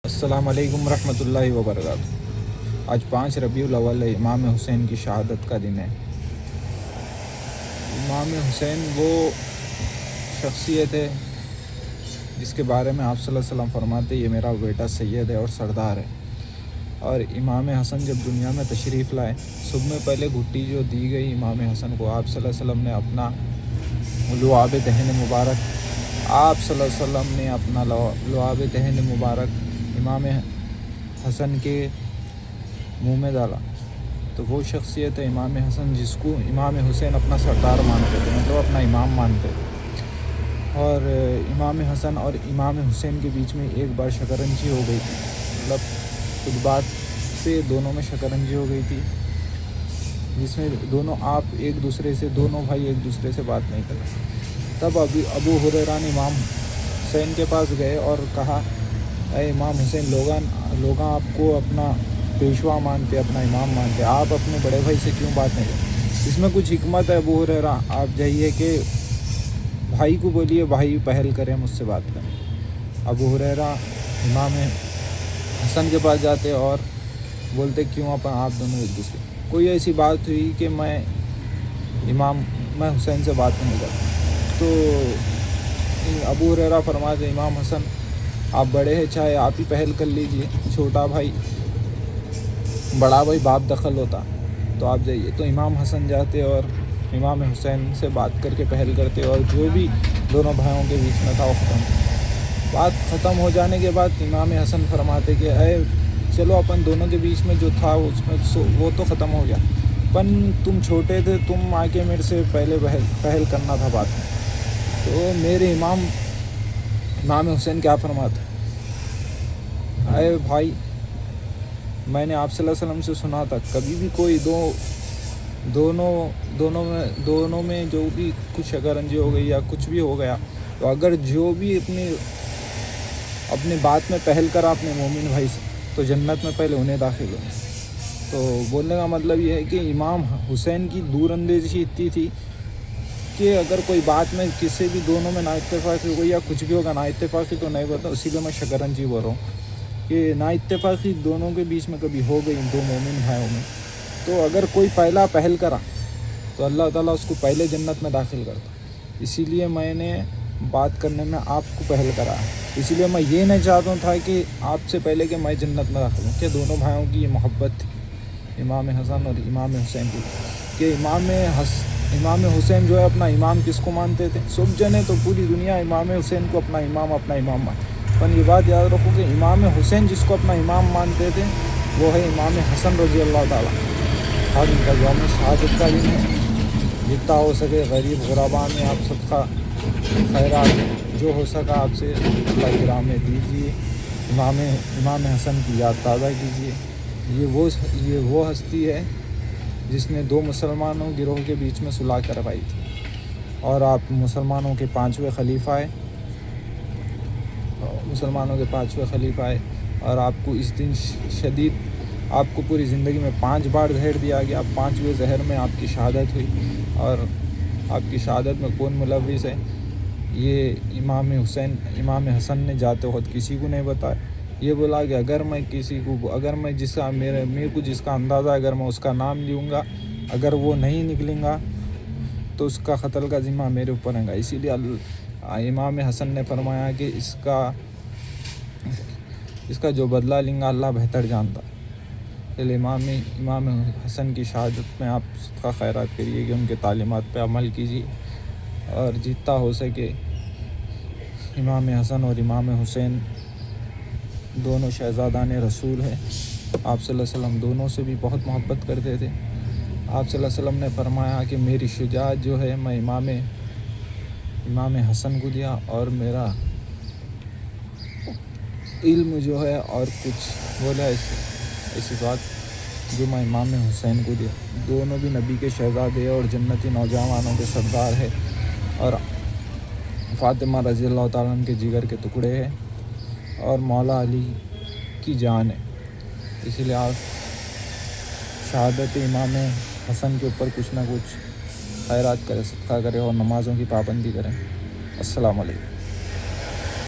السلام علیکم ورحمۃ اللہ وبرکاتہ۔ آج 5 ربیع الاول امام حسین کی شہادت کا دن ہے۔ امام حسین وہ شخصیت ہے جس کے بارے میں آپ صلی اللہ علیہ وسلم فرماتے یہ میرا بیٹا سید ہے اور سردار ہے۔ اور امام حسن جب دنیا میں تشریف لائے، صبح میں پہلے گھٹی جو دی گئی امام حسن کو، آپ صلی اللہ علیہ وسلم نے اپنا لعاب دہن مبارک امام حسن کے منہ میں ڈالا۔ تو وہ شخصیت ہے امام حسن جس کو امام حسین اپنا سردار مانتے تھے، مطلب اپنا امام مانتے تھے۔ اور امام حسن اور امام حسین کے بیچ میں ایک بار شکنجی ہو گئی تھی، مطلب کچھ بات سے دونوں میں شکنجی ہو گئی تھی، جس میں دونوں بھائی ایک دوسرے سے بات نہیں کرتے۔ تب ابو ہریرہ نے امام حسین کے پاس گئے اور کہا، اے امام حسین، لوگاں آپ کو اپنا پیشوا مانتے، اپنا امام مانتے، آپ اپنے بڑے بھائی سے کیوں بات نہیں کرتے؟ اس میں کچھ حکمت ہے ابو ہریرہ، آپ جائیے کہ بھائی کو بولیے بھائی پہل کریں، مجھ سے بات کریں۔ ابو ہریرہ امام حسن کے پاس جاتے اور بولتے کیوں آپ دونوں ایک دوسرے، کوئی ایسی بات ہوئی کہ میں حسین سے بات نہیں کرتا۔ تو ابو ہریرہ فرماتے امام حسن آپ بڑے ہیں، چاہے آپ ہی پہل کر لیجئے، بڑا بھائی باپ دخل ہوتا، تو آپ جائیے۔ تو امام حسن جاتے اور امام حسین سے بات کر کے پہل کرتے، اور جو بھی دونوں بھائیوں کے بیچ میں تھا وہ بات ختم ہو جانے کے بعد امام حسن فرماتے کہ اے چلو اپن دونوں کے بیچ میں جو تھا اس میں وہ تو ختم ہو گیا، پن تم چھوٹے تھے، تم آ کے میرے سے پہلے پہل کرنا تھا بات میں۔ تو میرے امام حسین کیا فرماتے، اے بھائی، میں نے آپ صلی اللہ علیہ وسلم سے سنا تھا کبھی بھی کوئی دونوں میں جو بھی کچھ شکنجی ہو گئی یا کچھ بھی ہو گیا، تو اگر جو بھی اپنی بات میں پہل کرا اپنے مومن بھائی سے، تو جنت میں پہلے انہیں داخل ہو۔ تو بولنے کا مطلب یہ ہے کہ امام حسین کی دور اندیشی اتنی تھی کہ اگر کوئی بات میں کسی بھی دونوں میں نا اتفاقی ہو گئی یا کچھ بھی ہوگا، نا اتفاقی تو نہیں ہوتا، اسی لیے میں شکنجی بول رہا ہوں کہ نا اتفاقی دونوں کے بیچ میں کبھی ہو گئی دو مومن بھائیوں میں، تو اگر کوئی پہل کرا تو اللہ تعالیٰ اس کو پہلے جنت میں داخل کرتا۔ اسی لیے میں نے بات کرنے میں آپ کو پہل کرا، اسی لیے میں یہ نہیں چاہتا تھا کہ آپ سے پہلے کہ میں جنت میں داخل ہوں، کہ دونوں بھائیوں کی یہ محبت تھی، امام حسن اور امام حسین کی، کہ امام حسین جو ہے اپنا امام کس کو مانتے تھے؟ سب جنے تو پوری دنیا امام حسین کو اپنا امام مانتے، پر یہ بات یاد رکھو کہ امام حسین جس کو اپنا امام مانتے تھے وہ ہے امام حسن رضی اللہ تعالیٰ۔ آج ان کا یوم شہادت کا دن ہے، جتنا ہو سکے غریب غرباء میں آپ صدقہ خیرات جو ہو سکا آپ سے اللہ کی راہ میں دیجیے، امام حسن کی یاد تازہ کیجیے۔ یہ وہ ہستی ہے جس نے 2 مسلمانوں گروہ کے بیچ میں صلح کروائی تھی، اور آپ مسلمانوں کے 5ویں خلیفہ ہے، اور آپ کو اس دن آپ کو پوری زندگی میں 5 بار زہر دیا گیا، 5ویں زہر میں آپ کی شہادت ہوئی، اور آپ کی شہادت میں کون ملوث ہے یہ امام حسن نے جاتے وقت کسی کو نہیں بتایا۔ یہ بولا کہ اگر میں میرے کو جس کا اندازہ ہے، اگر میں اس کا نام لوں گا، اگر وہ نہیں نکلیں گا تو اس کا قتل کا ذمہ میرے اوپر ہے گا۔ اسی لیے امام حسن نے فرمایا کہ اس کا جو بدلہ لیں گا اللہ بہتر جانتا۔ امام حسن کی شہادت میں آپ صدقہ خیرات کریے، کہ ان کے تعلیمات پہ عمل کیجیے، اور جتنا ہو سکے امام حسن اور امام حسین دونوں شہزادان رسول ہیں، آپ صلی اللہ علیہ وسلم دونوں سے بھی بہت محبت کرتے تھے۔ آپ صلی اللہ علیہ وسلم نے فرمایا کہ میری شجاعت جو ہے میں امام حسن کو دیا، اور میرا علم جو ہے اور کچھ بولا ایسی بات جو میں امام حسین کو دیا۔ دونوں بھی نبی کے شہزادے اور جنتی نوجوانوں کے سردار ہے، اور فاطمہ رضی اللہ تعالیٰ عنہ کے جگر کے ٹکڑے ہیں، اور مولا علی کی جان ہے۔ اسی لیے آپ شہادت امام حسن کے اوپر کچھ نہ کچھ خیرات کریں، صدقہ کریں، اور نمازوں کی پابندی کریں۔ السلام علیکم۔